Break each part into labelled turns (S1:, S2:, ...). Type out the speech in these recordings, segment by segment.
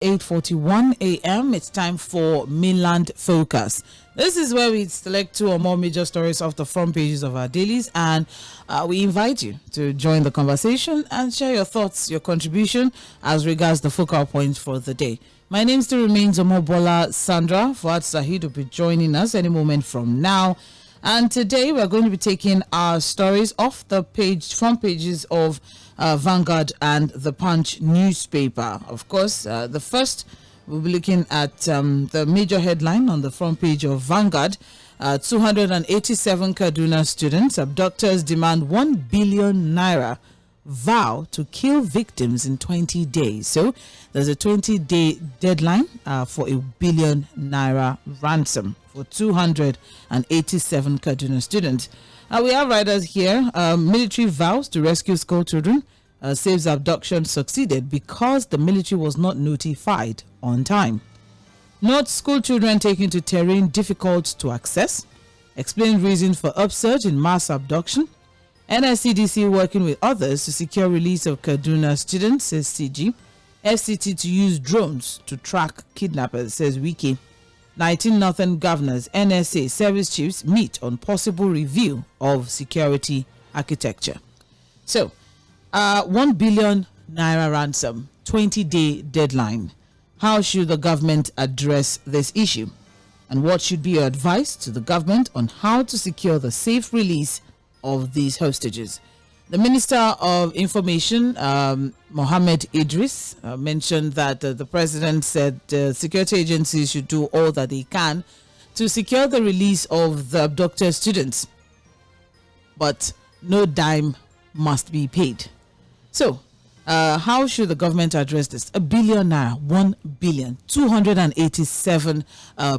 S1: 8:41 a.m. It's time for Mainland Focus. This is where we select two or more major stories off the front pages of our dailies, and we invite you to join the conversation and share your thoughts, your contribution as regards the focal point for the day. My name still remains Omobola Sandra. Fuad Sahid will be joining us any moment from now. And today we're going to be taking our stories off the front pages of Vanguard and the Punch newspaper. Of course, the first, we'll be looking at the major headline on the front page of Vanguard. 287 Kaduna students, abductors demand 1 billion naira, vow to kill victims in 20 days. So there's a 20-day deadline for a 1 billion naira ransom for 287 Kaduna students. We have riders here. Military vows to rescue school children. Saves abduction succeeded because the military was not notified on time. Not school children taken to terrain difficult to access. Explain reason for upsurge in mass abduction. NSCDC working with others to secure release of Kaduna students, says CG. FCT to use drones to track kidnappers, says WIKI. 19 Northern governors, NSA service chiefs meet on possible review of security architecture. So, 1 billion naira ransom, 20-day deadline. How should the government address this issue? And what should be your advice to the government on how to secure the safe release of these hostages? The Minister of Information, Mohammed Idris, mentioned that the president said security agencies should do all that they can to secure the release of the abducted students, but no dime must be paid. So, how should the government address this? 1 billion naira, 1 billion, 287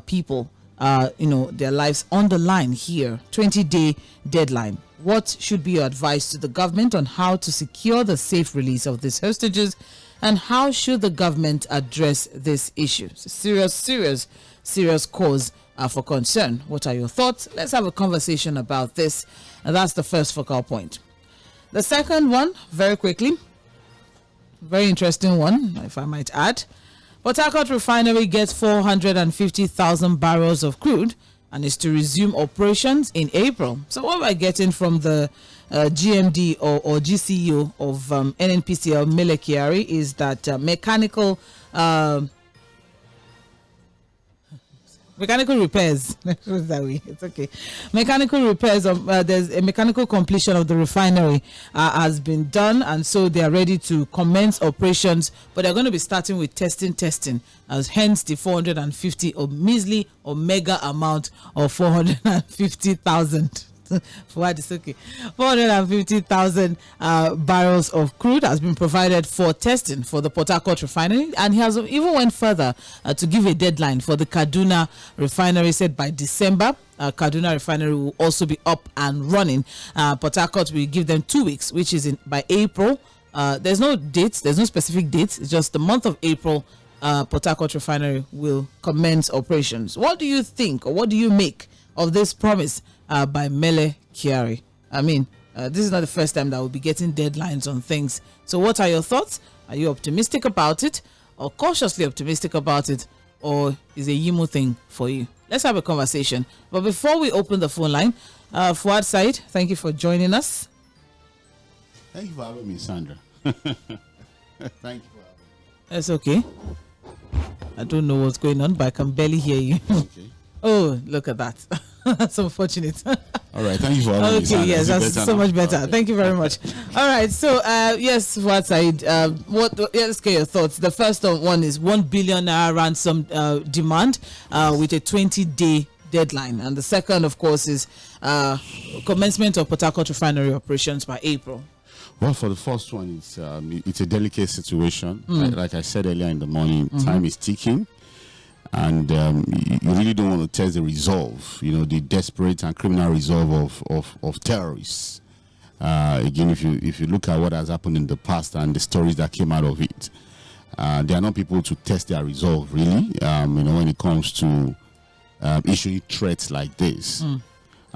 S1: people, their lives on the line here. 20-day deadline. What should be your advice to the government on how to secure the safe release of these hostages, and how should the government address this issue? It's a serious cause for concern. What are your thoughts? Let's have a conversation about this. And that's the first focal point. The second one, very quickly, very interesting one, if I might add. Port Harcourt Refinery gets 450,000 barrels of crude and is to resume operations in April. So what we're getting from the GMD or GCEO of NNPCL, Mele Kyari, is that mechanical repairs. That way, it's okay. Mechanical repairs of there's a mechanical completion of the refinery has been done, and so they are ready to commence operations. But they're going to be starting with testing, as hence the 450 or measly or mega amount of 450,000. For it's okay. 450,000 barrels of crude has been provided for testing for the Port Harcourt refinery, and he has even went further to give a deadline for the Kaduna refinery. Said by December, Kaduna refinery will also be up and running. Port Harcourt will give them 2 weeks, which is by April. There's no dates. There's no specific dates. It's just the month of April. Port Harcourt refinery will commence operations. What do you think, or what do you make of this promise by Mele Kyari? I mean, this is not the first time that we'll be getting deadlines on things. So what are your thoughts? Are you optimistic about it, or cautiously optimistic about it, or is a Yimo thing for you? Let's have a conversation. But before we open the phone line, Fuad Said, thank you for joining us.
S2: Thank you for having me, Sandra. Thank you for having me.
S1: That's okay. I don't know what's going on, but I can barely hear you.
S2: Okay.
S1: Oh, look at that. That's unfortunate.
S2: All right, thank you for having me.
S1: Okay, yes, that's so much better.
S2: Okay.
S1: Thank you very much. All right, so yes, Fuad Said, let's get your thoughts. The first one is 1 billion naira ransom demand with a 20-day deadline, and the second, of course, is commencement of Port Harcourt refinery operations by April.
S2: Well, for the first one, it's a delicate situation. Like I said earlier in the morning, time is ticking. And you really don't want to test the resolve, the desperate and criminal resolve of terrorists. Again, if you look at what has happened in the past and the stories that came out of it, they are not people to test their resolve, really, when it comes to issuing threats like this.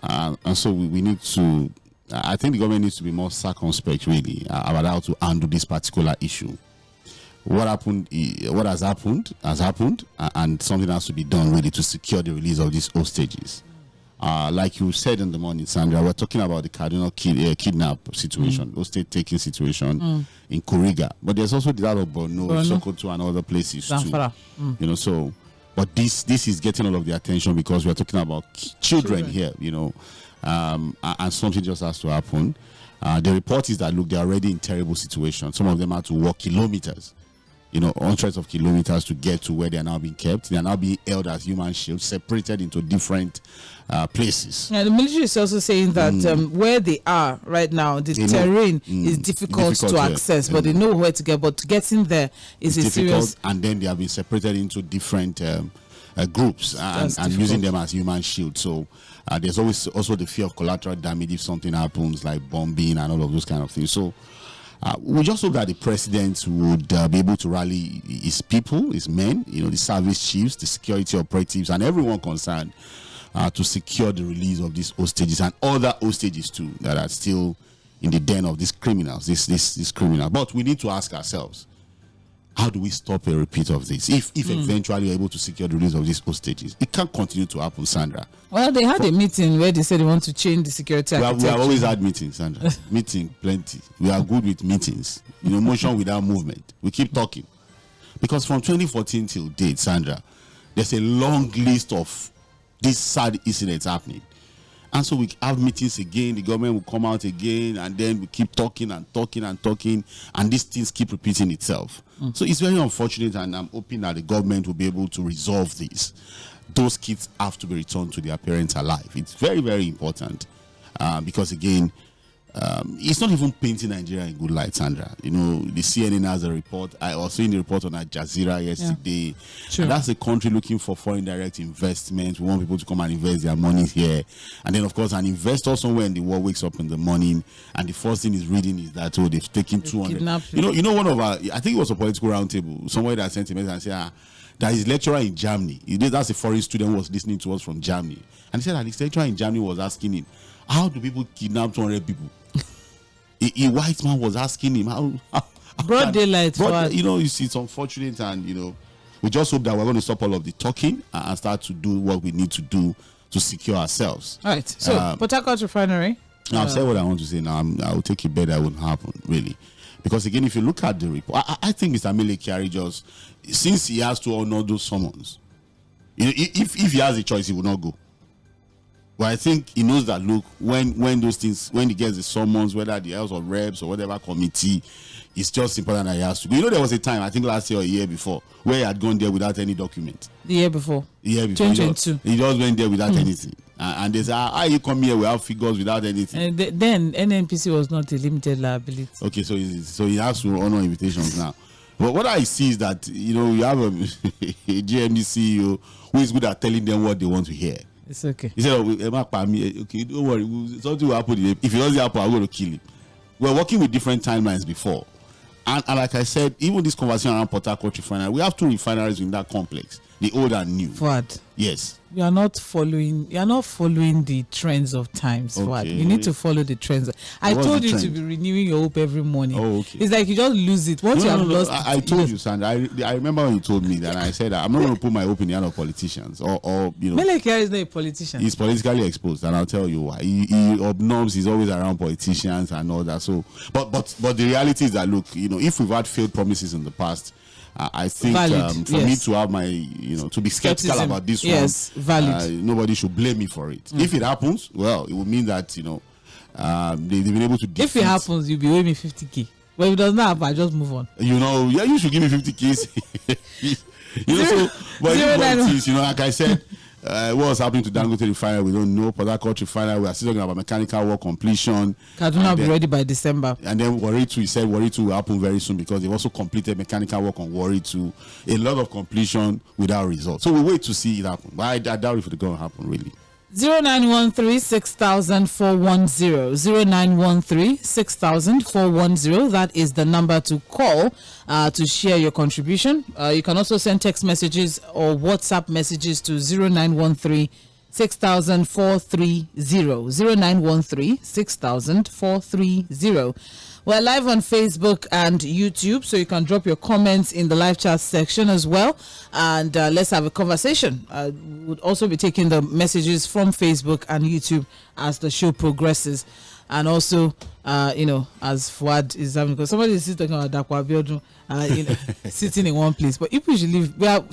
S2: And so we need to, I think the government needs to be more circumspect, really, about how to handle this particular issue. what has happened, and something has to be done really to secure the release of these hostages. Like you said in the morning, Sandra, we're talking about the Cardinal kidnap situation, hostage taking situation in Kuriga, but there's also that of Borno, Sokoto, and other places too. You know, so. But this is getting all of the attention because we're talking about children here, you know, and something just has to happen. The report is that, look, they're already in terrible situations. Some of them have to walk kilometers, you know, hundreds of kilometers to get to where they are now being kept. They are now being held as human shields, separated into different places.
S1: Yeah, the military is also saying that where they are right now, the terrain is difficult to access, but they know where to get. But getting there is a serious.
S2: And then they have been separated into different groups and using them as human shields. So there's always also the fear of collateral damage if something happens, like bombing and all of those kind of things. So we just hope that the president would be able to rally his people, his men, you know, the service chiefs, the security operatives, and everyone concerned to secure the release of these hostages and other hostages too that are still in the den of these criminals, this criminal. But we need to ask ourselves, how do we stop a repeat of this? If eventually we're able to secure the release of these hostages, it can't continue to happen, Sandra.
S1: Well, they had a meeting where they said they want to change the security architecture.
S2: We have always had meetings, Sandra. Meeting, plenty. We are good with meetings. You know, motion without movement. We keep talking. Because from 2014 till date, Sandra, there's a long list of these sad incidents happening. And so we have meetings again, the government will come out again, and then we keep talking and talking and talking, and these things keep repeating itself. So it's very unfortunate, and I'm hoping that the government will be able to resolve this. Those kids have to be returned to their parents alive. It's very, very important because, again, it's not even painting Nigeria in good light, Sandra. You know, the CNN has a report. I was seeing the report on Al Jazeera yesterday. And that's a country looking for foreign direct investment. We want people to come and invest their money here. And then, of course, an investor somewhere in the world wakes up in the morning and the first thing he's reading is that, oh, they've taken 200. You know, one of our, I think it was a political roundtable, somewhere that sent a message and said, that his lecturer in Germany, that's a foreign student who was listening to us from Germany. And he said that his lecturer in Germany was asking him, how do people kidnap 200 people? A white man was asking him how
S1: broad daylight.
S2: You know, you see, it's unfortunate, and you know, we just hope that we're going to stop all of the talking and start to do what we need to do to secure ourselves.
S1: All right. So, Port Harcourt Refinery.
S2: I've said what I want to say now. I will take it better. That wouldn't happen, really, because again, if you look at the report, I think Mr. Mele Kyari just, since he has to honor those summons, you know, if he has a choice, he will not go. But I think he knows that, look, when those things, when he gets the summons, whether the House of Reps or whatever committee, it's just important that he has to go. You know, there was a time, I think last year or a year before, where he had gone there without any document.
S1: The year before.
S2: 2022. He just went there without anything. And they said, how you come here without figures, without anything?
S1: And then NNPC was not a limited liability.
S2: Okay, so he has to honor invitations now. But what I see is that, you know, you have a GMD CEO who is good at telling them what they want to hear.
S1: It's okay.
S2: He said, okay, don't worry, something will happen. If it doesn't happen, I'm going to kill him. We're working with different timelines before. And like I said, even this conversation around Port Harcourt Refinery, we have two refineries in that complex, the old and new.
S1: Fuad.
S2: Yes.
S1: You are not following the trends of times. Okay. You need to follow the trends. I told you to be renewing your hope every morning. Oh, okay. It's like you just lose it. Once you have lost it.
S2: I told you, Sandra. I remember when you told me that, and I said that I'm not going to put my hope in the hand of politicians or you know.
S1: Mele Kyari is not a politician.
S2: He's politically exposed, and I'll tell you why. He obnums. He's always around politicians and all that. So, but the reality is that, look, you know, if we've had failed promises in the past, I think for me to have my, you know, to be skeptical about this one, valid. Nobody should blame me for it. If it happens, well, it will mean that, you know, they've been able to defeat.
S1: If it happens, you'll be owing me 50k. But if it does not happen, I just move on.
S2: You know, yeah, you should give me 50k. You know, so, but you know, like I said, what's happening to Dangote Refinery, we don't know. Port Harcourt Refinery, we are still talking about mechanical work completion.
S1: Kaduna will be ready by December.
S2: And then Warri 2, he said Warri 2 will happen very soon because they've also completed mechanical work on Warri 2. A lot of completion without results. So we wait to see it happen. But I doubt if it's going to happen, really.
S1: 0913 6000 410 0913 6000 410. That is the number to call to share your contribution. You can also send text messages or WhatsApp messages to 0913 0913 6000 430. We're live on Facebook and YouTube, so you can drop your comments in the live chat section as well. And let's have a conversation. We'll also be taking the messages from Facebook and YouTube as the show progresses. And also, as Fuad is having, because somebody is talking about Dakwa sitting in one place. But if we should leave, when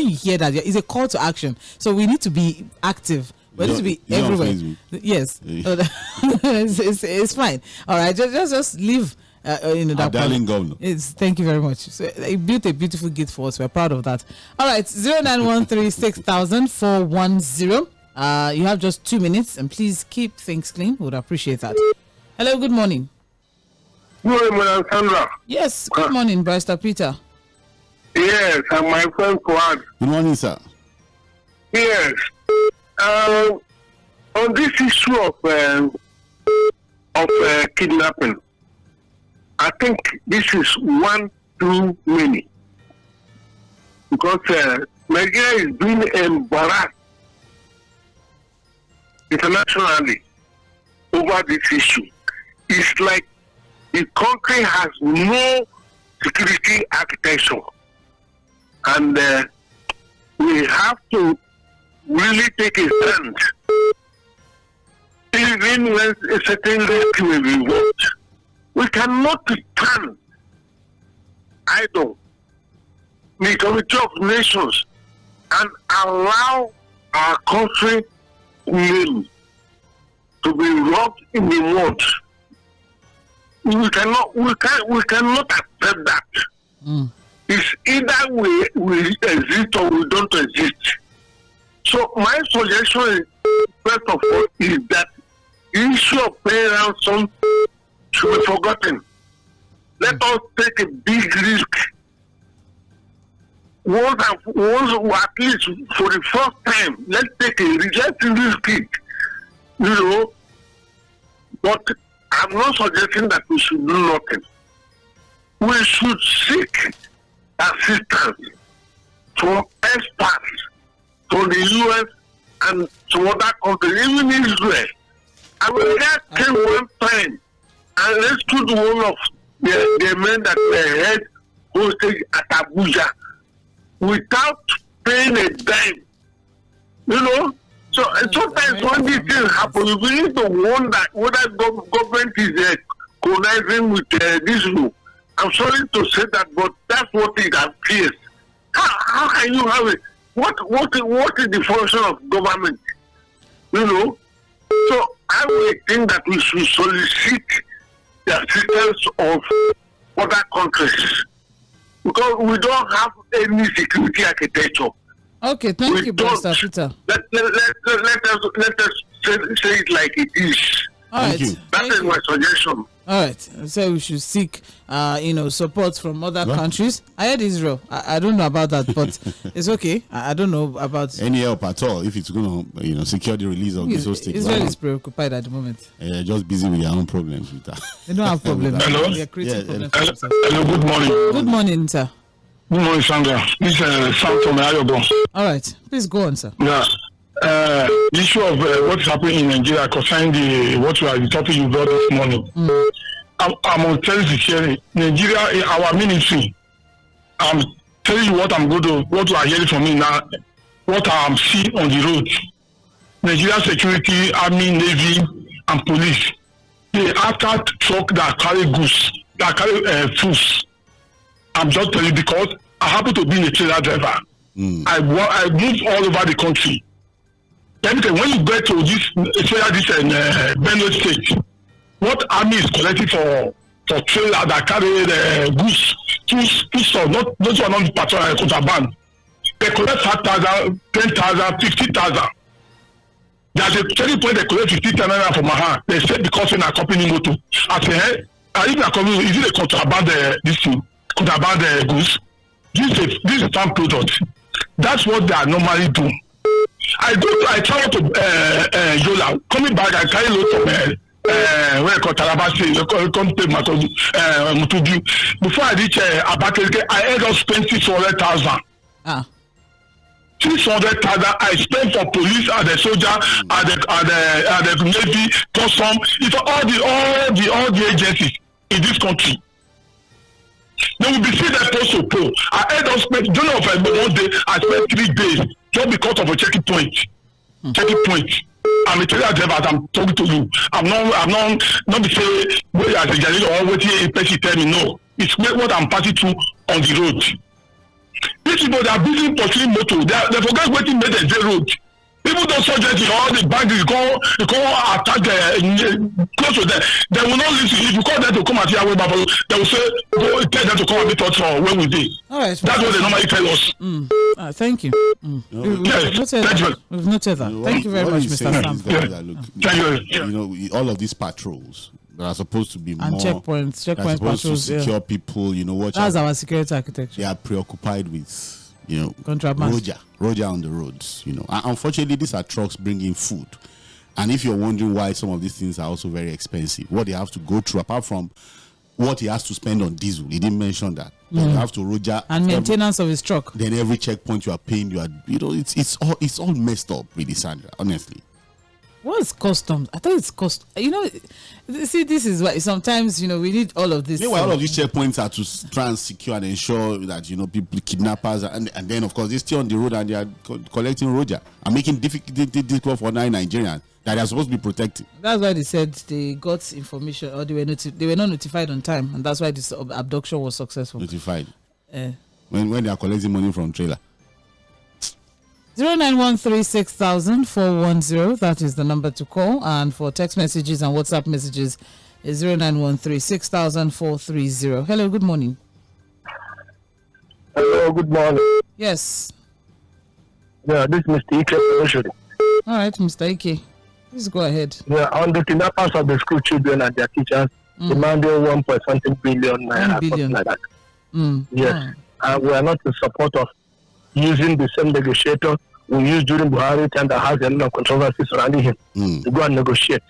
S1: you hear that, it's a call to action. So we need to be active. We need to be everywhere. Yes. It's fine. All right. Just leave. That
S2: darling governor.
S1: Thank you very much. So he built a beautiful gate for us. We're proud of that. All right. 0913 6000 410. You have just 2 minutes, and please keep things clean. Would appreciate that. Hello, good morning.
S3: Good morning, Madam Sandra.
S1: Yes, good morning, Barrister Peter.
S3: Yes, and my friend Fuad.
S2: Good morning, sir.
S3: Yes. On this issue of kidnapping, I think this is one too many. Because Nigeria is being embarrassed internationally over this issue. It's like the country has no security architecture, and we have to really take a stand. Even when a certain risk may be involved, we cannot stand idle the Committee of Nations and allow our country name to be rubbed in the mud. We cannot accept that. It's either we exist or we don't exist. So my suggestion, first of all, is that the issue of paying ransom should be forgotten. Let us take a big risk. Once, at least for the first time, let's take a risk. Let's risk it. But I'm not suggesting that we should do nothing. We should seek assistance from experts from the US and some other countries, even Israel. America came one time and rescued one of the men that were held hostage at Abuja without paying a dime. So sometimes when these things happen, we need to wonder whether government is conniving with this law. I'm sorry to say that, but that's what it appears. How can you have it? What is the function of government? So I would think that we should solicit the assistance of other countries, because we don't have any security architecture.
S1: Okay, thank you, Barrister Peter.
S3: Let us say it like it is.
S1: All right.
S3: That is my suggestion.
S1: All right. So we should seek, support from other countries. I heard Israel. I don't know about that, but it's okay. I don't know about
S2: any help at all if it's going to, secure the release of these hostages.
S1: Israel is preoccupied at the moment.
S2: Just busy with their own problems with that.
S1: They don't have problems.
S3: Hello.
S1: They are creating problems.
S3: Hello. Good morning.
S1: Good morning, sir.
S3: Good morning, Sandra. This is Sam from Ayogo.
S1: All right. Please go on, sir.
S3: Yeah. The issue of what is happening in Nigeria concerning what the topic you brought this morning. I'm on telling Nigeria, our ministry. I'm telling you what you are hearing from me now, what I'm seeing on the road. Nigeria security, army, navy, and police. They after truck that carry goods, that carry foods. I'm just telling you because I happen to be a trailer driver. I moved all over the country. Then when you get to this Benue State, what army is collecting for trailer that carry the goods, not those are not patrol contraband. They collect 5,000, 10,000, 50,000. There's a turning point they collect 50,000 from my hand. They say because in a company motor. I say, hey, is it a contraband contraband goods? This is a farm product. That's what they are normally doing. I travel to Yola. Coming back, I carry loads of where I call Tarabasi, Mutubu. Before I reach Abakaliki, I end up spending 600,000. 600,000 I spent for police and the soldier and the navy, custom, it's all the agencies in this country. They will be seen at post. I had to spend, don't know if I one day, I spent 3 days just because of a checking point. Checking point. I'm a trailer driver as I'm talking to you. I'm not be say where as a journalist or what a person tell me. No. It's what I'm passing through on the road. These people that are busy pursuing motor, they forget what made the road. People don't subject all the banks, you call attack close to them. They will not listen. If you call them to come at your way, they will say, go tell them to come and meet us or when we did.
S1: All right.
S3: That's what they normally tell us.
S1: Thank you. We've noted that. Thank you very much, Mr. Sam.
S3: Thank you.
S2: You know, all of these patrols that are supposed to be
S1: and
S2: more
S1: checkpoint patrols
S2: to secure people, watch
S1: that's our security architecture.
S2: They are preoccupied with
S1: contraband.
S2: Roger on the roads, And unfortunately, these are trucks bringing food. And if you're wondering why some of these things are also very expensive, what they have to go through, apart from what he has to spend on diesel, he didn't mention that. You have to Roger
S1: and maintenance of his truck.
S2: Then every checkpoint you are paying, it's all messed up, really, Sandra. Honestly.
S1: What is customs? I thought it's see, this is why sometimes, we need all of this.
S2: Meanwhile, all of these checkpoints are to try and secure and ensure that, people, kidnappers, and then, of course, they're still on the road and they are collecting Roger and making difficult for Nigerians that they are supposed to be protecting.
S1: That's why they said they got information or they were not notified on time, and that's why this abduction was successful.
S2: Notified? When they are collecting money from trailer.
S1: 0913600410, that is the number to call, and for text messages and WhatsApp messages is 0913600430. Hello, good morning.
S4: Hello, good morning.
S1: Yes.
S4: Yeah, this is Mr. Ike.
S1: All right, Mr. Ike, please go ahead.
S4: Yeah, on the kidnappers of the school children and their teachers, demanding 1.something billion naira, something like that. Yes, and we are not in support of using the same negotiator we used during Buhari time that has a lot of controversy surrounding him to go and negotiate.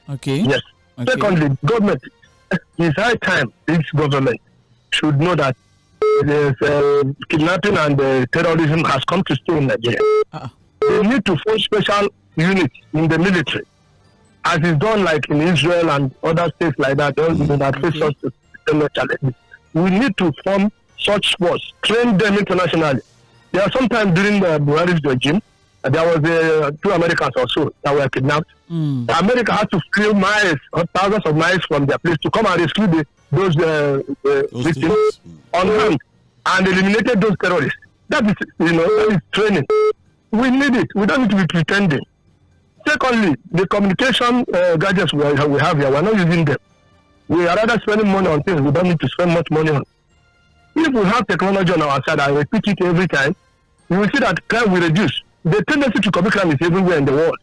S1: Okay.
S4: Yes. Okay. Secondly, government, it's high time this government should know that kidnapping and terrorism has come to stay in Nigeria. They need to form special units in the military, as is done like in Israel and other states like that. That face us to similar challenges. We need to form such force, train them internationally. There are sometimes during the Buhari's regime, there was 2 Americans or so that were kidnapped. America had to fly miles, thousands of miles from their place to come and rescue those victims on hand and eliminated those terrorists. That is, that is training. We need it. We don't need to be pretending. Secondly, the communication gadgets we have here, we're not using them. We are rather spending money on things we don't need to spend much money on. If we have technology on our side, I repeat it every time, you will see that crime will reduce. The tendency to commit crime is everywhere in the world.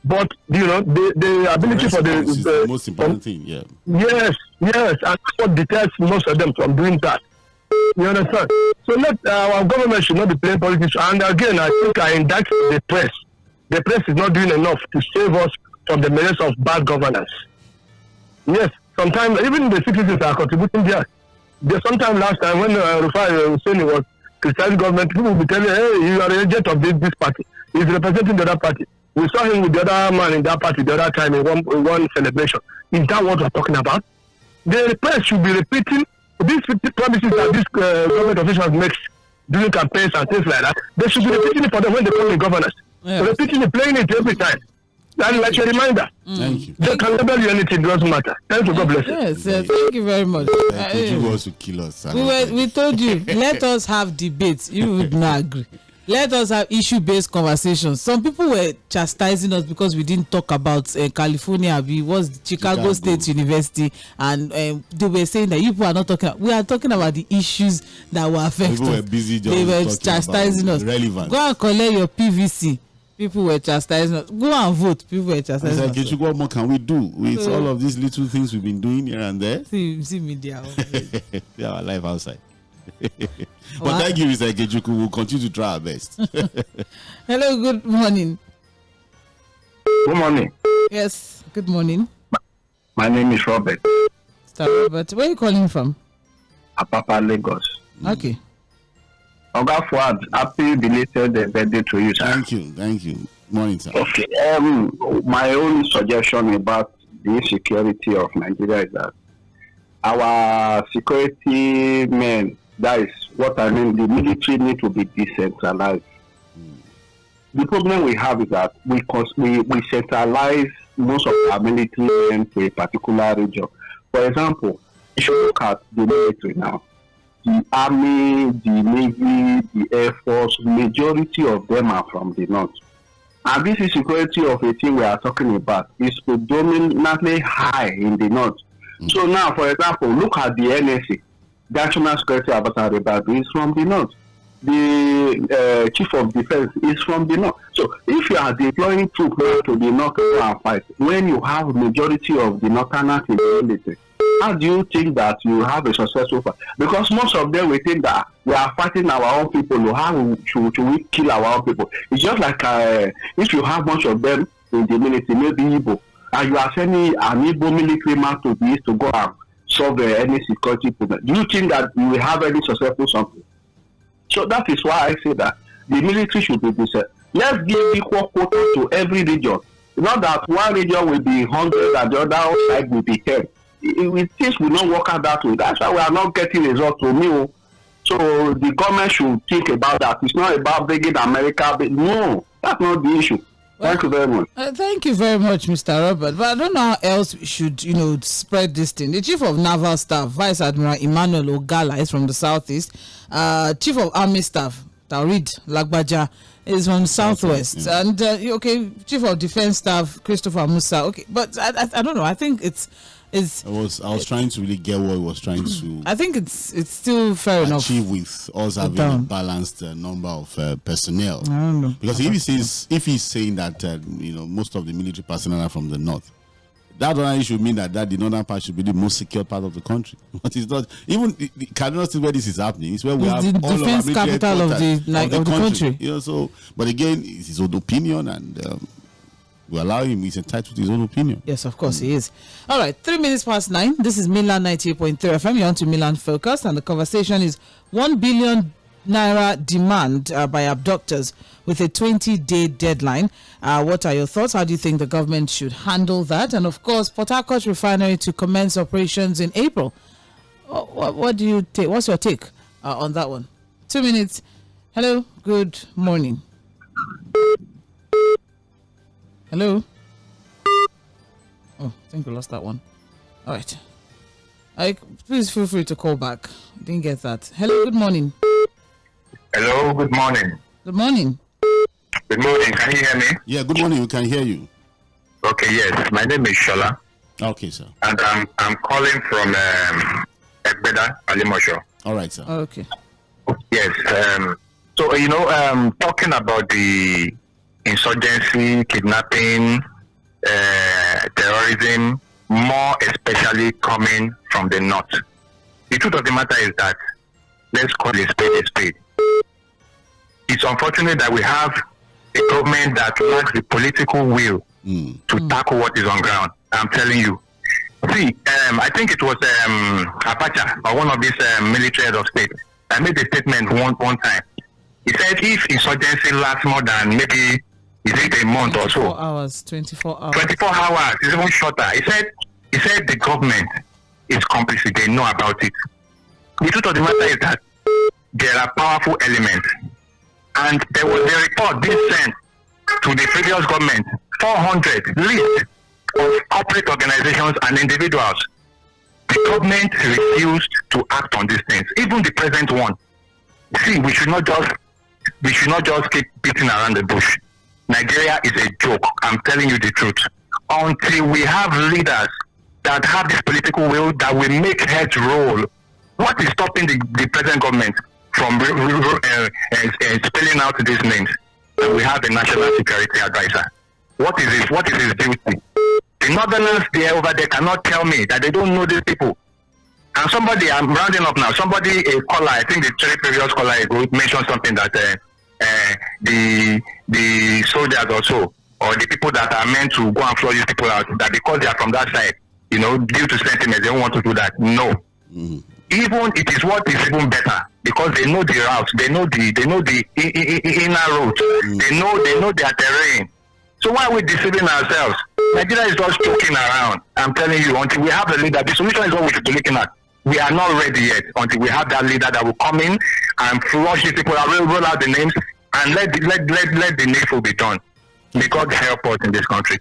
S4: But, the ability for
S2: the most important thing, yeah.
S4: Yes, and that's what deters most of them from doing that. You understand? So our government should not be playing politics. And again, I think I indict the press. The press is not doing enough to save us from the menace of bad governance. Yes, sometimes even the citizens are contributing there. Sometime last time when Rufai was criticizing government, people will be telling, hey, you are an agent of this party. He's representing the other party. We saw him with the other man in that party the other time in one celebration. Is that what we're talking about? The press should be repeating these promises that this government officials make during campaigns and things like that. They should be repeating it for them when they come in governance. Yeah. Repeating it, playing it every time. That's like a reminder.
S2: Thank you.
S4: They can label you anything, it doesn't matter. Thank you, God bless you.
S1: Yes, thank you very much.
S2: You want to kill us.
S1: We told you, let us have debates. You would not agree. Let us have issue-based conversations. Some people were chastising us because we didn't talk about California. It was Chicago State University, and they were saying that you people are not talking. We are talking about the issues that were affected.
S2: People were busy just
S1: they were chastising us.
S2: Relevant.
S1: Go and collect your PVC. People were chastising us. Go and vote. People were chastising us.
S2: What more can we do with all of these little things we've been doing here and there?
S1: See media.
S2: We are alive outside. But thank you, Mr. Kejuku. We'll continue to try our best.
S1: Hello, good morning.
S4: Good morning.
S1: Yes, good morning.
S4: My name is Robert.
S1: Mr. Robert, where are you calling from?
S4: Apapa, Lagos.
S1: Okay.
S5: Oga Fuad, happy belated birthday to you, sir.
S2: Thank you. Morning, sir.
S5: Okay. My only suggestion about the insecurity of Nigeria is that our security men, that is what I mean, the military need to be decentralized. The problem we have is that we centralize most of our military men to a particular region. For example, if you look at the military now, the army, the navy, the air force, majority of them are from the north. And this insecurity of a thing we are talking about is predominantly high in the north. So now, for example, look at the NSA, National Security Advisor is from the north. The Chief of Defense is from the north. So if you are deploying troops to the north and fight, when you have majority of the northerners in the military, how do you think that you have a successful fight? Because most of them will think that we are fighting our own people, how should we kill our own people? It's just like if you have much of them in the military, maybe Igbo, and you are sending an Igbo military man to the east to go and solve any security problem. Do you think that you will have any successful something? So that is why I say that the military should be decent. Let's give equal quota to every region. Not that one region will be 100 and the other side will be 10. Things will not work out that way. That's why we are not getting results to me. So the government should think about that. It's not about bringing America. But no, that's not the issue. Well, thank you very much.
S1: Thank you very much, Mr. Robert. But I don't know how else we should, spread this thing. The Chief of Naval Staff, Vice Admiral Emmanuel Ogala, is from the southeast. Chief of Army Staff, Taurid Lagbaja, is from the southwest. Yeah. And Chief of Defense Staff, Christopher Musa. Okay, but I don't know. I think it's. I
S2: was trying to really get what he was trying to.
S1: I think it's still fair enough.
S2: Achieve with us having a balanced number of personnel.
S1: I don't know.
S2: Because if he's saying that most of the military personnel are from the north, that only should mean that the northern part should be the most secure part of the country. But it's not. Even Kaduna State where this is happening, it's where we have
S1: the
S2: all
S1: defense
S2: of our
S1: capital of the country.
S2: So, but again, it's his own opinion and. We allow him, he's entitled to his own opinion.
S1: Yes, of course he is. All right, 3 minutes past 9. This is Milan 98.3 FM. You're on to Milan Focus, and the conversation is 1 billion naira demand by abductors with a 20-day deadline. What are your thoughts? How do you think the government should handle that? And of course, Port Harcourt refinery to commence operations in April. What do you take? What's your take on that one? 2 minutes. Hello, good morning. Hello? Oh, I think we lost that one. All right. Please feel free to call back. Didn't get that. Hello, good morning.
S6: Hello, good morning.
S1: Good morning.
S6: Good morning. Can you hear me?
S2: Yeah, good morning. We can hear you.
S6: Okay, yes. My name is Shola.
S2: Okay, sir.
S6: And I'm calling from Ʌᴏᴏᴜ, Alimosho.
S2: All right, sir.
S1: Okay.
S6: Yes. So, talking about the insurgency, kidnapping, terrorism, more especially coming from the north. The truth of the matter is that, let's call a spade. It's unfortunate that we have a government that lacks the political will to tackle what is on ground. I'm telling you. See, I think it was Abacha, or one of these military heads of state, that made a statement one time. He said if insurgency lasts more than maybe is it a month or so?
S1: 24 hours.
S6: 24 hours. It's even shorter. He said the government is complicit. They know about it. The truth of the matter is that there are powerful elements. And there was a report being sent to the previous government, 400 list of corporate organizations and individuals. The government refused to act on these things. Even the present one. See, we should not just keep beating around the bush. Nigeria is a joke. I'm telling you the truth. Until we have leaders that have this political will that will make heads roll, what is stopping the present government from spelling out these names? We have a national security advisor. What is his duty? The northerners over there cannot tell me that they don't know these people. And somebody, I'm rounding up now, a caller, I think the previous caller mentioned something that the soldiers also, or the people that are meant to go and flush these people out, that because they are from that side, due to sentiment, they don't want to do that. No. Even it is what is even better because they know the routes, they know the inner roads, they know their terrain. So why are we deceiving ourselves? Nigeria is just joking around. I'm telling you, until we have a leader, the solution is what we should be looking at. We are not ready yet until we have that leader that will come in and flush these people, roll out the names, and let the needful be done. May God help us in this country.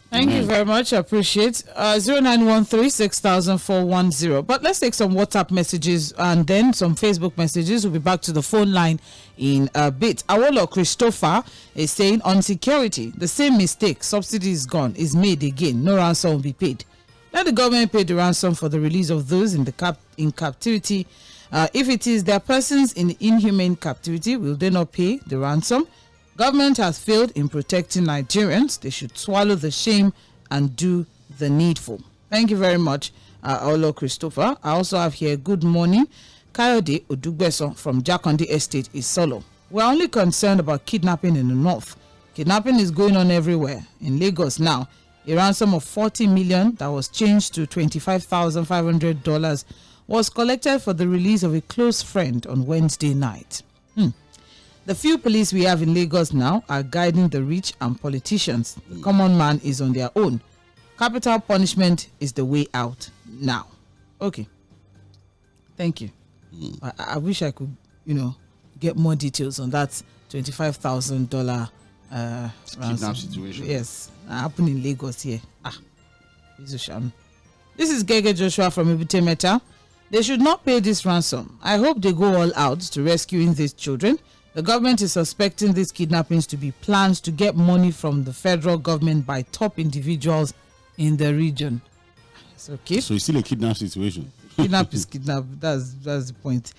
S1: Thank you very much. I appreciate 0913-60410. But let's take some WhatsApp messages and then some Facebook messages. We'll be back to the phone line in a bit. Awolo Christopher is saying on security, the same mistake, subsidy is gone, is made again. No ransom will be paid. Let the government pay the ransom for the release of those in captivity. If it is their persons in inhumane captivity, will they not pay the ransom? Government has failed in protecting Nigerians. They should swallow the shame and do the needful. Thank you very much, Olo Christopher. I also have here, good morning, Kayode Odugbeso from Jakonde Estate is solo. We're only concerned about kidnapping in the north. Kidnapping is going on everywhere. In Lagos now, a ransom of 40 million that was changed to $25,500 was collected for the release of a close friend on Wednesday night. The few police we have in Lagos now are guiding the rich and politicians. The common man is on their own. Capital punishment is the way out now. Okay. Thank you. I wish I could, get more details on that $25,000
S2: kidnap situation.
S1: Yes, happened in Lagos here. This is Gege Joshua from Ebute Meta. They should not pay this ransom. I hope they go all out to rescuing these children. The government is suspecting these kidnappings to be plans to get money from the federal government by top individuals in the region. It's okay.
S2: So it's still a kidnap situation.
S1: Kidnap is kidnap. That's the point.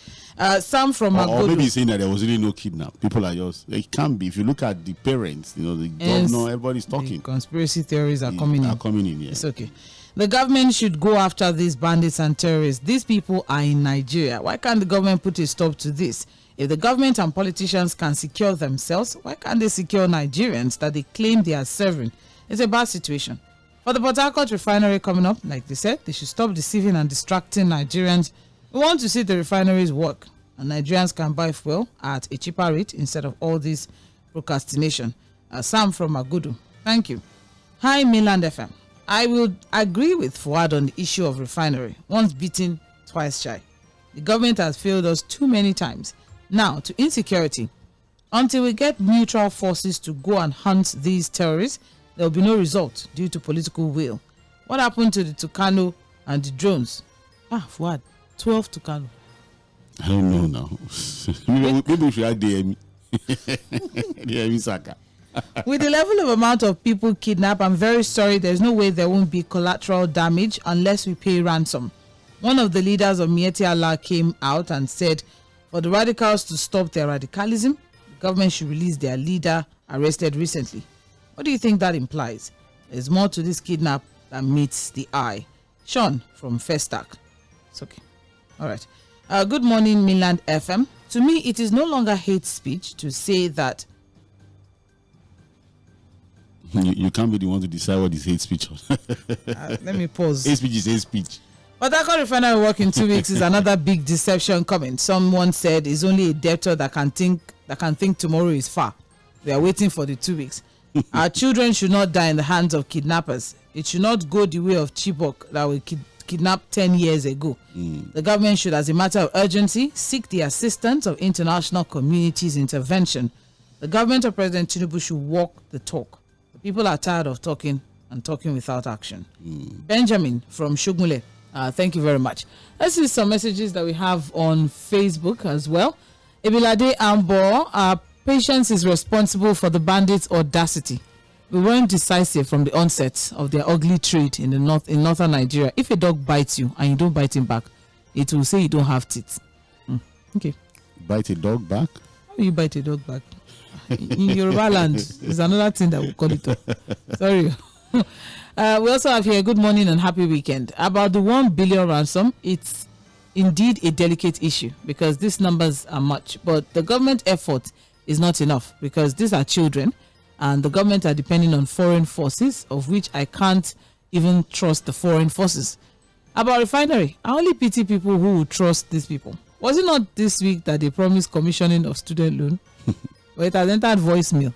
S1: Sam from
S2: or maybe he's saying that there was really no kidnap. People are just, it can't be. If you look at the parents, the governor, everybody's talking.
S1: Conspiracy theories are coming in.
S2: Yeah.
S1: It's okay. The government should go after these bandits and terrorists. These people are in Nigeria. Why can't the government put a stop to this? If the government and politicians can secure themselves, why can't they secure Nigerians that they claim they are serving? It's a bad situation. For the Port Harcourt refinery coming up, like they said, they should stop deceiving and distracting Nigerians. We want to see the refineries work, and Nigerians can buy fuel at a cheaper rate instead of all this procrastination. Sam from Agudu, thank you. Hi, Mainland FM. I will agree with Fuad on the issue of refinery. Once beaten, twice shy. The government has failed us too many times. Now, to insecurity. Until we get neutral forces to go and hunt these terrorists, there will be no result due to political will. What happened to the Tucano and the drones? Fuad, 12 Tucano.
S2: I don't know now. Maybe we should add DMI Saka.
S1: With the level of amount of people kidnapped, I'm very sorry there's no way there won't be collateral damage unless we pay ransom. One of the leaders of Miyetti Allah came out and said, for the radicals to stop their radicalism, the government should release their leader arrested recently. What do you think that implies? There's more to this kidnap than meets the eye. Sean from Festac. It's okay. All right. Good morning, Mainland FM. To me, it is no longer hate speech to say that.
S2: You can't be the one to decide what is hate speech.
S1: Let me pause.
S2: Hate speech is hate speech.
S1: But that refinery work in 2 weeks is another big deception coming. Someone said it's only a debtor that can think tomorrow is far. We are waiting for the 2 weeks. Our children should not die in the hands of kidnappers. It should not go the way of Chibok that we kidnapped 10 years ago. The government should, as a matter of urgency, seek the assistance of international community's intervention. The government of President Tinubu should walk the talk. The people are tired of talking and talking without action. Benjamin from Shugmule. Thank you very much. Let's see some messages that we have on Facebook as well. Ebilade Ambo, patience is responsible for the bandits' audacity. We weren't decisive from the onset of their ugly trade in northern Nigeria. If a dog bites you and you don't bite him back, it will say you don't have teeth. Okay.
S2: Bite a dog back?
S1: How do you bite a dog back? In Yoruba land, there's another thing that we call it. Sorry. We also have here, good morning and happy weekend. About the 1 billion ransom, it's indeed a delicate issue because these numbers are much, but the government effort is not enough because these are children and the government are depending on foreign forces, of which I can't even trust the foreign forces. About refinery, I only pity people who will trust these people. Was it not this week that they promised commissioning of student loan? But it has entered voicemail.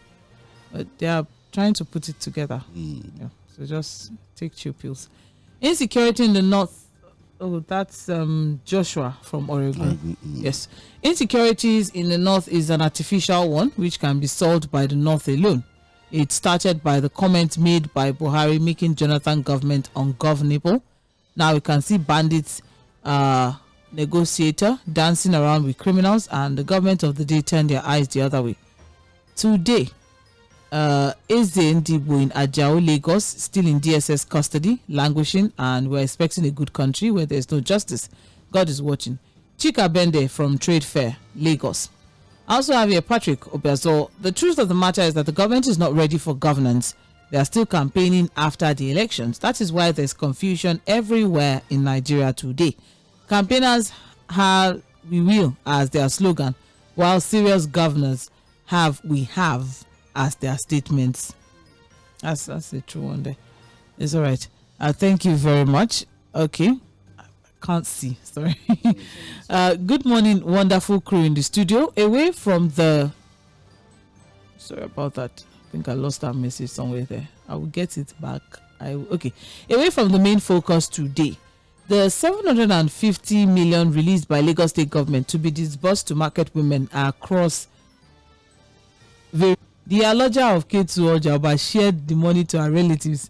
S1: But they are trying to put it together. Yeah. So just take 2 pills. Insecurity in the north. Oh, that's Joshua from Oregon. Yes. Insecurities in the north is an artificial one which can be solved by the north alone. It started by the comment made by Buhari making Jonathan government ungovernable. Now we can see bandits, negotiator dancing around with criminals, and the government of the day turn their eyes the other way. Today, Eze Ndibo in Ajao, Lagos, still in DSS custody, languishing, and we're expecting a good country where there's no justice. God is watching. Chika Bende from Trade Fair, Lagos. I also have here Patrick Obiazo. The truth of the matter is that the government is not ready for governance. They are still campaigning after the elections. That is why there's confusion everywhere in Nigeria today. Campaigners have "we will" as their slogan, while serious governors have "we have" as their statements. That's a true one there. It's all right. Thank you very much. Okay. Can't see, sorry. Good morning, wonderful crew in the studio. Away from the... Sorry about that. I think I lost that message somewhere there. I will get it back. Okay. Away from the main focus today. The 750 million released by Lagos State government to be disbursed to market women across the Alloja of K2 Ojaba shared the money to our relatives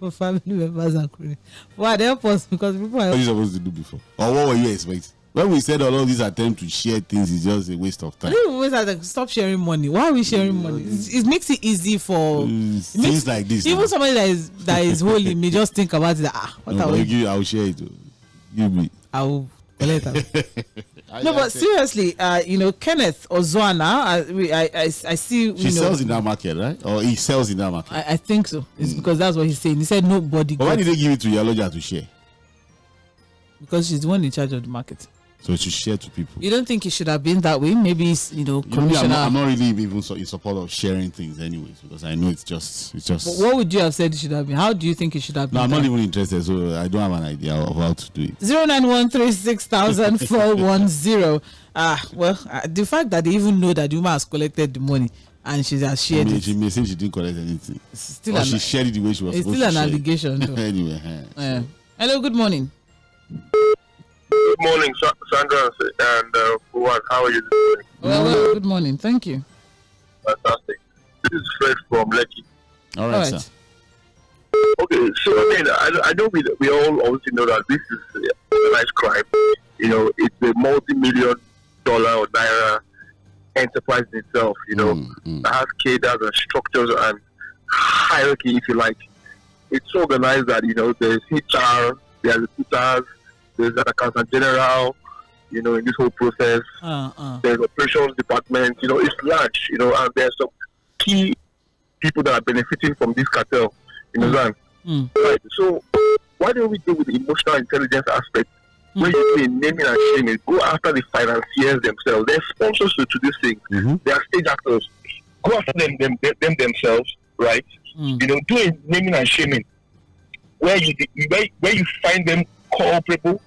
S1: for family members and crew. Why help us, because people are...
S2: What are you supposed to do before? Or what were you expecting? When we said all of these attempts to share things is just a waste of time.
S1: We always have to stop sharing money. Why are we sharing money? It makes it easy for
S2: things like this.
S1: Even somebody that is holy may just think about it. What are we?
S2: I'll share it. Give me.
S1: I will collect it. No, but seriously, Kenneth Ozoana, I see.
S2: She sells in that market, right? Or he sells in that market?
S1: I think so. It's because that's what he's saying. He said nobody.
S2: But why did they give it to Yaloja to share?
S1: Because she's the one in charge of the market.
S2: So it should share to people.
S1: You don't think it should have been that way? Maybe it's, commissioner.
S2: I'm not really even in support of sharing things anyways, because I know it's just.
S1: But what would you have said it should have been? How do you think it should have been?
S2: No, I'm not even interested, so I don't have an idea of how to do it.
S1: 091360410. The fact that they even know that the woman has collected the money and she has shared it.
S2: She may say she didn't collect anything. She shared it the way she was supposed to.
S1: It's still an allegation.
S2: Anyway.
S1: Hello, good morning.
S7: Good morning, Sandra and Fouad. How are you doing?
S1: Well, good morning. Thank you.
S7: Fantastic. This is Fred from Lekki.
S2: All right, sir.
S7: Okay, so I know we all obviously know that this is organized crime. It's a multi-million-dollar or naira enterprise in itself. That has cadres and structures and hierarchy, if you like. It's so organized that there's HR, there's recruiters, there's an accountant general, in this whole process. There's operations department, it's large, and there's some key people that are benefiting from this cartel, Right. So why don't we deal with the emotional intelligence aspect? When you say naming and shaming, go after the financiers themselves. They're sponsors to this thing. They are stage actors. Go after them themselves, right? Do a naming and shaming. Where you find them culpable,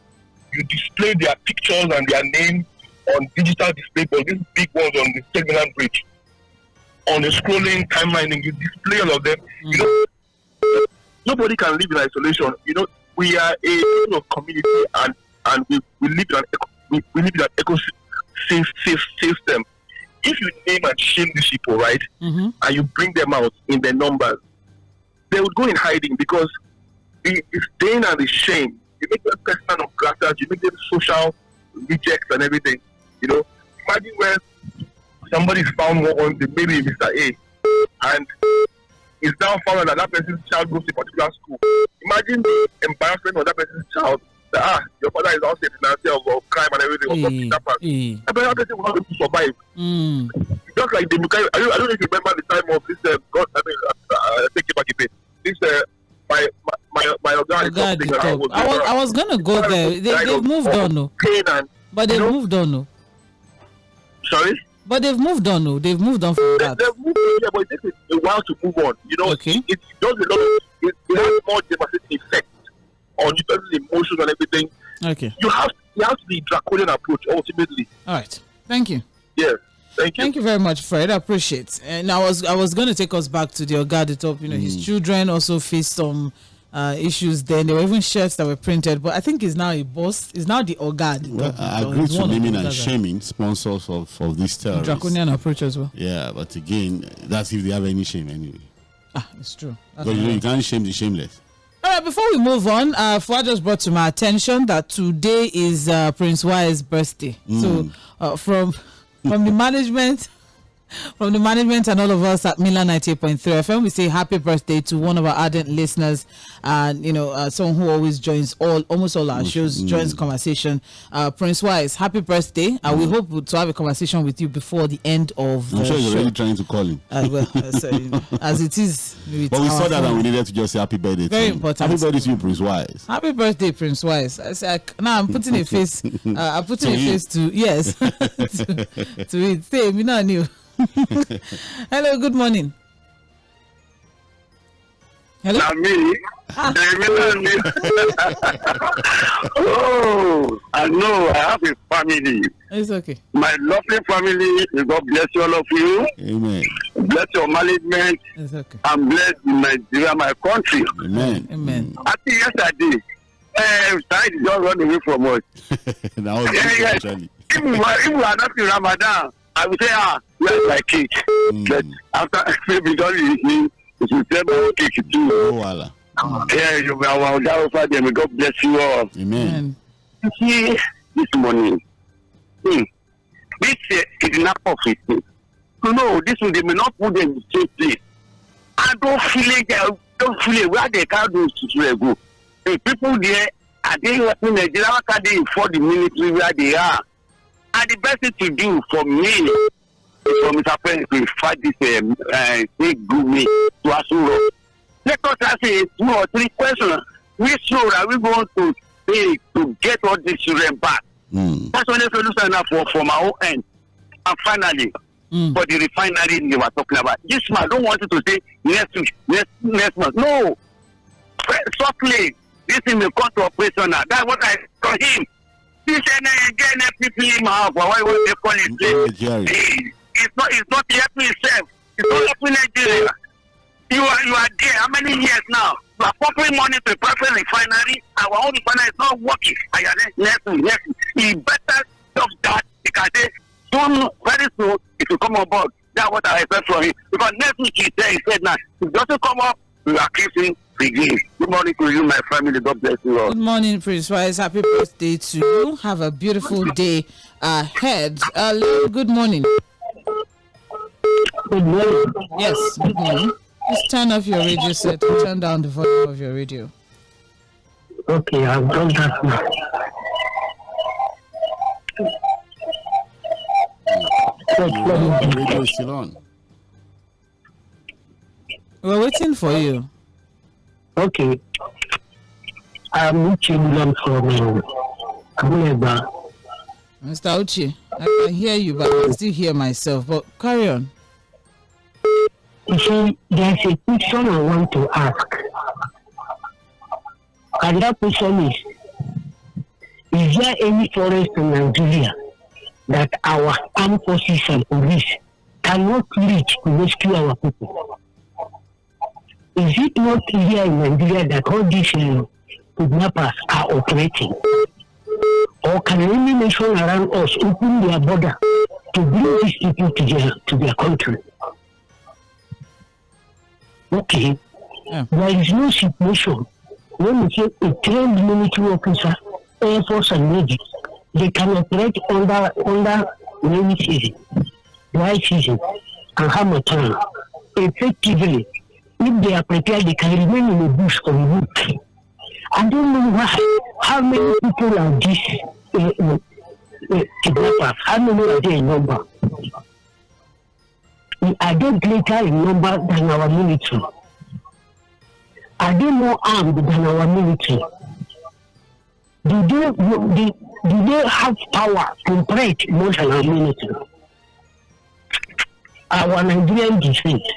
S7: you display their pictures and their name on digital display board, these big ones on the terminal bridge, on the scrolling timeline, you display all of them. Nobody can live in isolation. We are a community, and we live in an ecosystem. If you name and shame these people, right, and you bring them out in their numbers, they would go in hiding, because the stain and the shame, you make them personal grafters, you make them social rejects and everything. Imagine where somebody is found on the maybe Mr. A, and it's now found that that person's child goes to a particular school. Imagine the embarrassment of that person's child. That, your father is also a financier of crime and everything. That person will not be able to survive. Just like I don't know if you remember the time of this take it back a bit. This my organic
S1: I was gonna go there. They've moved on, no. But they've moved on, no.
S7: Sorry?
S1: But they've moved on, no. They've moved on from that.
S7: They've moved on, but it takes a while to move on.
S1: Okay.
S7: It does a lot. It has more devastating effect on your person's emotions and everything.
S1: Okay.
S7: You have has to be draconian approach ultimately.
S1: All right. Thank you.
S7: Yes. Thank you.
S1: Thank you very much, Fred. I appreciate it. And I was going to take us back to the Oga at the top. His children also faced some issues then. There were even shirts that were printed, but I think he's now a boss. He's now the Oga at the top.
S2: I agree to naming and shaming sponsors of this terrorist.
S1: Draconian approach as well.
S2: Yeah, but again, that's if they have any shame anyway.
S1: It's true.
S2: Because you can't shame the shameless.
S1: All right, before we move on, Fua just brought to my attention that today is Prince Y's birthday. So from the management and all of us at Milan 98.3 FM, we say happy birthday to one of our ardent listeners, and someone who always joins almost all our shows, joins conversation. Prince Wise, happy birthday! We hope to have a conversation with you before the end of the
S2: I'm sure you're
S1: show.
S2: already trying to call him.
S1: As it is.
S2: But we saw that and we needed to just say happy birthday.
S1: Very important.
S2: Happy birthday to you, Prince Wise.
S1: Happy birthday, Prince Wise. I'm putting a face. I'm putting a face to yes to it. Say, me not new. Hello, good morning. Hello.
S5: Now me. Oh, I know I have a family.
S1: It's okay.
S5: My lovely family, God bless all of you.
S2: Amen.
S5: Bless your management.
S1: It's okay.
S5: And bless Nigeria, my country.
S2: Amen.
S1: Amen.
S5: I think yesterday, Said just run away from us.
S2: Now, actually.
S5: If we are not in Ramadan, I would say, let's like cake. But after maybe done evening, it will tell me cake too.
S2: Oh, voila.
S5: Yeah, you will God God bless you all.
S2: Amen.
S5: You see, this morning, this kidnapper of it. No, this one, they may not put them in the same place. I don't feel it where they can't do to go. The people there, are they helping Nigeria? How can they afford the military where they are? And the best thing to do for me is for Mr. President to fight this big gumi to Asuro. Let us ask 2 or 3 questions. Which road are we going to take to get all these children back? That's one solution now for my own end. And finally, for the refinery they were talking about. This man don't want you to say next week, next month. No. Softly, this thing will come to operation now. That's what I told him. This NPP, why would they call it? It's not helping itself. It's not helping Nigeria. You are there. How many years now? You are pumping money to a private refinery. Our own refinery is not working. Next week. He better stop that because very soon it will come on board. That's what I expect from him. Because next week he said now, if it doesn't come up, we are kissing begin. Good morning to you, my family. God bless you all.
S1: Good morning, Prince Wise. Happy birthday to you. Have a beautiful day ahead. Good morning.
S4: Good morning.
S1: Yes, good morning. Just turn off your radio set and turn down the volume of your radio.
S4: Okay, I've done that now.
S2: The radio is still on.
S1: We're waiting for you.
S4: Okay. I'm Uche from Abulega.
S1: Mr. Uche, I can hear you, but I can still hear myself. But carry on.
S4: You see, there's a question I want to ask. And that question is there any forest in Nigeria that our armed forces and police cannot reach to rescue our people? Is it not here in Nigeria that all these kidnappers are operating? Or can any nation around us open their border to bring these people to their country? Okay.
S1: Yeah.
S4: There is no situation when we say a trained military officer, Air Force and Navy, they can operate under rainy season, dry season, and Harmattan effectively. If they are prepared, they can remain in the bush for a week. I don't know why. How many people are these kidnappers? How many are they in number? Are they greater in number than our military? Are they more armed than our military? Do they have power to operate more than our military? Our Nigerian defense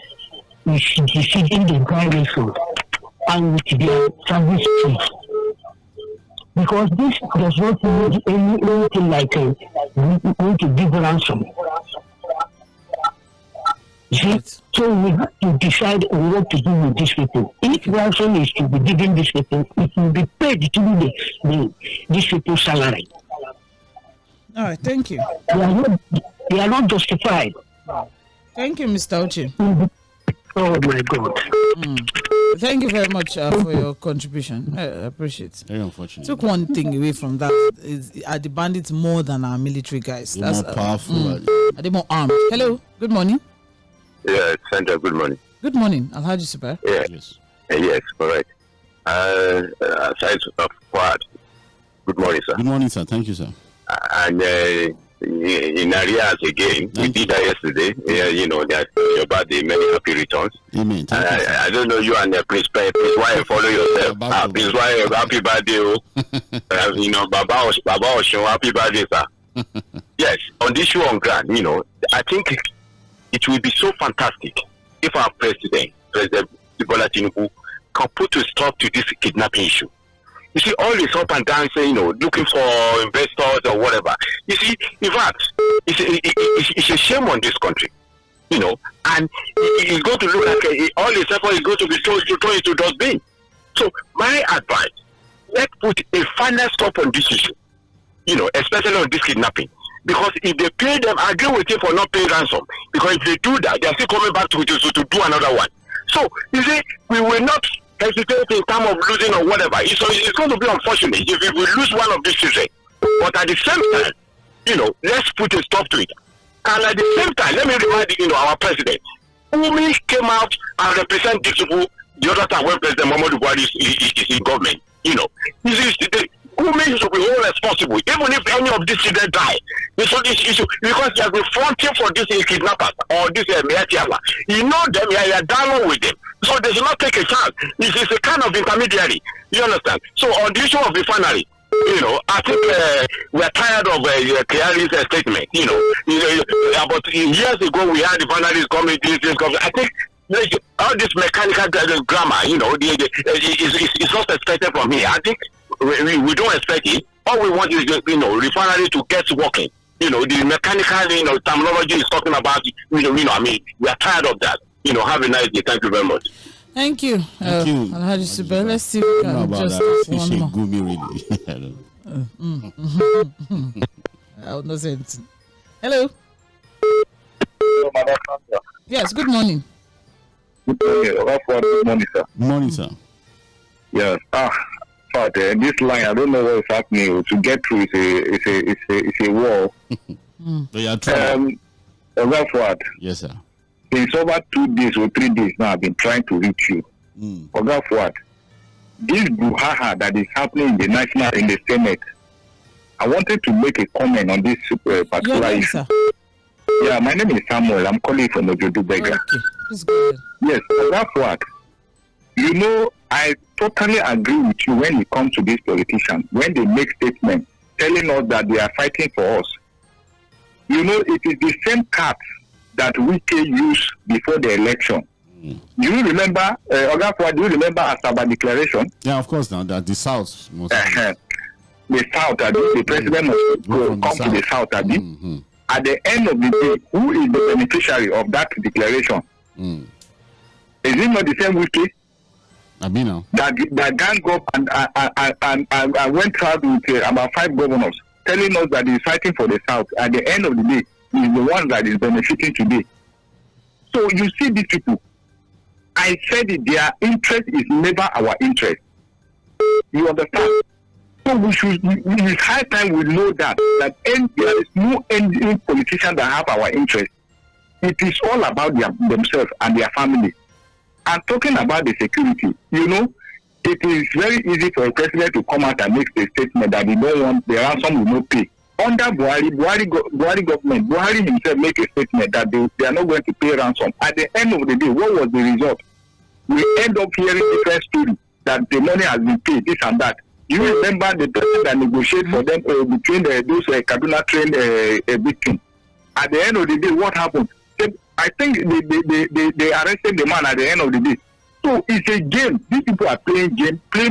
S4: is defeating the violation and with their service chiefs. Because because this does not need anything like going to give ransom. See? So we have to decide what to do with these people. If ransom is to be given these people, it will be paid to these people's salary.
S1: All right, thank you.
S4: They are not justified.
S1: Thank you, Mr. Uche.
S4: Oh my God.
S1: Thank you very much for your contribution. I appreciate it.
S2: Very unfortunate.
S1: Took one thing away from that. Are the bandits more than our military guys?
S2: They're more powerful.
S1: Are they more armed? Hello, good morning.
S8: Yeah, Sandra, good morning.
S1: Good morning. Alhaji Super.
S8: Yeah.
S2: Yes.
S8: Yes, correct. Aside of what? Good morning, sir.
S2: Good morning, sir. Thank you, sir.
S8: And in areas again, we did that yesterday. You know that about the many happy returns.
S2: Amen.
S8: I don't know you and Prince why follow yourself. Prince why happy birthday. You know, Baba Oshun, happy birthday, sir. Yes, on this show on ground, you know, I think it will be so fantastic if our President Bola Tinubu, can put a stop to this kidnapping issue. You see, all this up and down, saying, you know, looking for investors or whatever. You see, in fact, it's a shame on this country, you know, and it's going to look like all this effort is going to be thrown into dustbin. So, my advice, let's put a final stop on this issue, you know, especially on this kidnapping. Because if they pay them, I agree with you for not paying ransom. Because if they do that, they are still coming back to do another one. So, you see, we will not hesitate in terms of losing or whatever. So it's going to be unfortunate if we lose one of these children. But at the same time, you know, let's put a stop to it. And at the same time, let me remind you, our president, who came out and represent the people the other time when President Muhammadu Buhari is in government. You know, Wumi should be all responsible, even if any of these children die. So this issue, because he has been fronting for this kidnappers or this Mele Kyari. You know them, you are down with them. So they should not take a chance. This is a kind of intermediary. You understand? So on the issue of refinery, you know, I think we are tired of Kyari's statement. You know, about years ago we had refineries coming. I think all this mechanical grammar, you know, it's not expected from here. I think we don't expect it. All we want is, you know, refinery to get working. You know, the mechanical, you know, terminology is talking about, you know, I mean, we are tired of that. You know, have a nice day. Thank you very much.
S1: Thank you.
S2: Thank you.
S1: Alhaji Super. Let's see if we can just one more.
S2: Really.
S1: I would not say anything. Hello.
S7: Hello, Madam Sandra.
S1: Yes, good morning.
S7: Good morning, sir.
S2: Good morning, sir.
S7: Yes. But this line, I don't know what is happening. To get through is a wall.
S2: Yes, sir.
S7: It's over 2 days or 3 days now. I've been trying to reach you. This brouhaha that is happening in the Senate. I wanted to make a comment on this particular issue. Yeah, my name is Samuel. I'm calling from Ojodu-Bega.
S1: Okay.
S7: Yes, you know, I totally agree with you when it comes to these politicians. When they make statements telling us that they are fighting for us. You know, it is the same card that WIKE used before the election. Do you remember, do you remember Asaba declaration?
S2: Yeah, of course, now that the South must...
S7: the South, the president must come to the South. At the end of the day, who is the beneficiary of that declaration? Is it not the same WIKE? That gang up and went out with about 5 governors telling us that he's fighting for the South. At the end of the day, he's the one that is benefiting today. So you see these people. I said it, their interest is never our interest. You understand? So it's high time we know that there is no any politician that have our interest. It is all about themselves and their family. And talking about the security, you know, it is very easy for a president to come out and make a statement that he don't want the ransom will not pay. Under Buhari government, Buhari himself make a statement that they are not going to pay ransom. At the end of the day, what was the result? We end up hearing different stories that the money has been paid, this and that. You remember the person that negotiated for them between those Kaduna train victims. At the end of the day, what happened? I think they arrested the man at the end of the day. So it's a game. These people are playing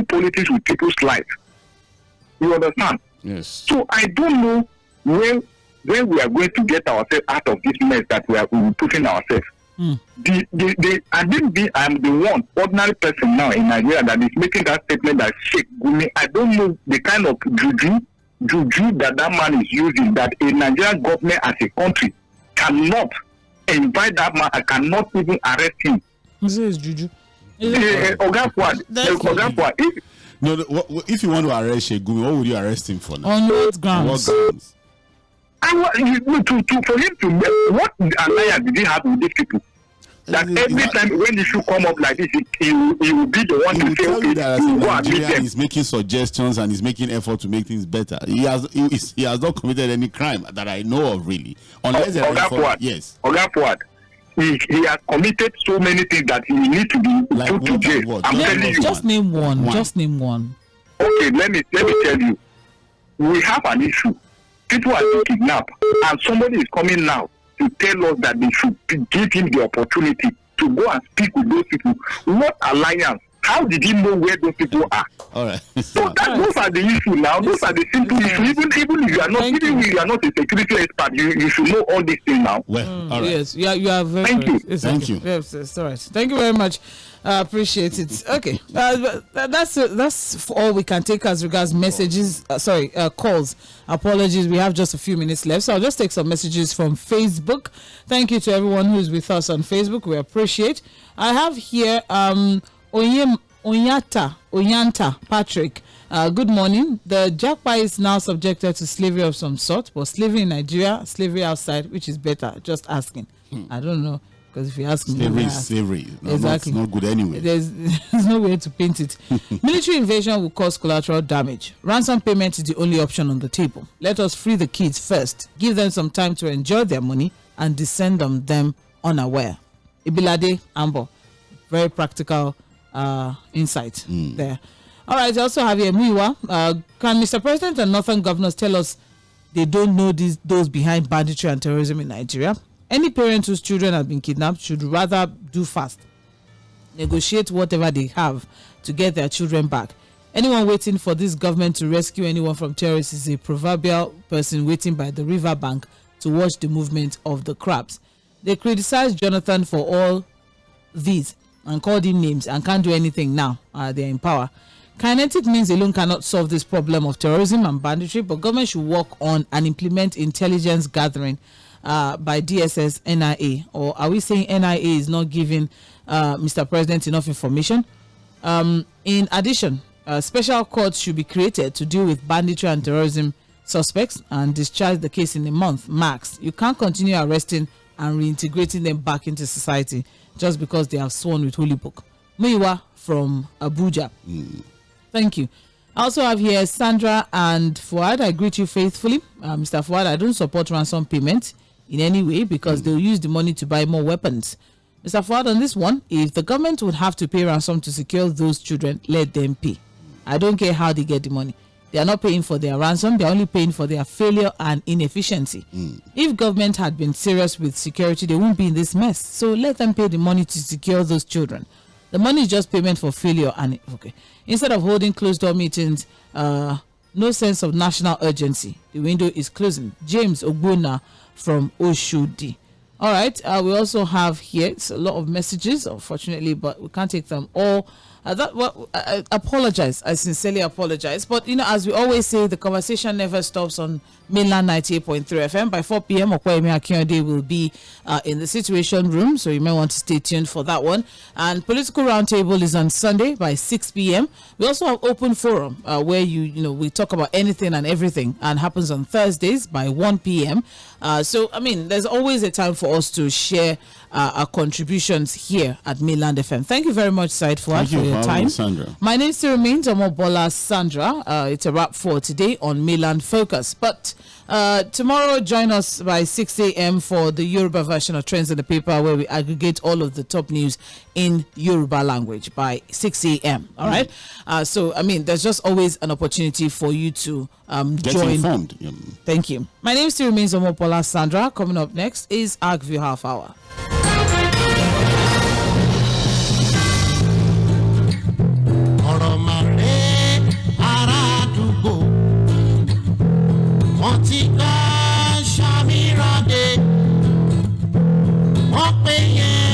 S7: politics with people's life. You understand?
S2: Yes.
S7: So I don't know when we are going to get ourselves out of this mess that we are putting ourselves. I didn't be. I'm the one ordinary person now in Nigeria that is making that statement that Sheikh Gumi. I don't know the kind of juju that man is using. That a Nigerian government as a country cannot invite that man. I cannot even arrest him.
S1: This is juju.
S7: Oga Fuad.
S2: No, if you want to arrest Sheikh Gumi, what would you arrest him for now?
S1: On what grounds?
S7: For him to what alliance did he have with these people? That every time when issue come up like this, he will be the one to say, okay, go and meet them.
S2: He's making suggestions and he's making effort to make things better. He has not committed any crime that I know of, really. Unless yes.
S7: Oga Fuad, he has committed so many things that he needs to be put to jail. I'm telling you.
S1: Just name one. Just name one.
S7: Okay, let me tell you. We have an issue. People are being kidnapped, and somebody is coming now to tell us that they should give him the opportunity to go and speak with those people. What alliance? How did he know where those people are?
S2: All right.
S7: So those are the issues now. Those are the simple issues. Even if you are not, if you are not a security expert, you should know all these things now.
S2: Well, all right.
S1: Yes, you are very.
S7: Thank you.
S2: Thank you.
S1: Yes, all right. Thank you very much. Appreciate it. Okay, that's all we can take as regards messages. Calls. Apologies, we have just a few minutes left, so I'll just take some messages from Facebook. Thank you to everyone who's with us on Facebook. We appreciate. I have here Onyanta Patrick. Good morning. The Japa is now subjected to slavery of some sort, but slavery in Nigeria, slavery outside, which is better? Just asking. I don't know. Because if you ask me,
S2: slavery. No,
S1: exactly.
S2: It's not good anyway.
S1: There's no way to paint it. Military invasion will cause collateral damage. Ransom payment is the only option on the table. Let us free the kids first. Give them some time to enjoy their money and descend on them unaware. Ibilade Ambo. Very practical insight there. All right, I also have here Muiwa. Can Mr. President and Northern governors tell us they don't know those behind banditry and terrorism in Nigeria? Any parent whose children have been kidnapped should rather do fast. Negotiate whatever they have to get their children back. Anyone waiting for this government to rescue anyone from terrorists is a proverbial person waiting by the riverbank to watch the movement of the crabs. They criticize Jonathan for all these and called him names and can't do anything now. They're in power. Kinetic means alone cannot solve this problem of terrorism and banditry, but government should work on and implement intelligence gathering by DSS, NIA. Or are we saying NIA is not giving Mr. President enough information? In addition, special courts should be created to deal with banditry and terrorism suspects and discharge the case in a month max. You can't continue arresting and reintegrating them back into society just because they have sworn with Holy Book. Muiwa from Abuja. Thank you. I also have here Sandra and Fuad. I greet you faithfully. Mr. Fuad, I don't support ransom payment in any way because they'll use the money to buy more weapons. Mr. Fuad, on this one, if the government would have to pay ransom to secure those children, let them pay. I don't care how they get the money. They are not paying for their ransom. They are only paying for their failure and inefficiency. If government had been serious with security, they won't be in this mess. So let them pay the money to secure those children. The money is just payment for failure. And okay, instead of holding closed-door meetings, no sense of national urgency. The window is closing. James Ogbuna from Oshodi. All right. We also have here, it's a lot of messages, unfortunately, but we can't take them all. I apologize. I sincerely apologize. But, as we always say, the conversation never stops on mainland 98.3 FM. By 4 p.m., 𝐴 Kyari will be in the Situation Room, so you may want to stay tuned for that one. And Political Roundtable is on Sunday by 6 p.m. We also have Open Forum, where we talk about anything and everything, and happens on Thursdays by 1 p.m. There's always a time for us to share our contributions here at Mainland FM. Thank you very much, Said Fuad, for your time.
S2: Sandra.
S1: My name still remains Omobola Sandra. It's a wrap for today on Mainland Focus. But tomorrow, join us by 6 a.m. for the Yoruba version of Trends in the Paper, where we aggregate all of the top news in Yoruba language by 6 a.m. All right? There's just always an opportunity for you to
S2: Get
S1: join.
S2: informed.
S1: Thank you. My name still remains Omobola Sandra. Coming up next is AgView Half Hour.
S9: Montika Shamirade Mopeyen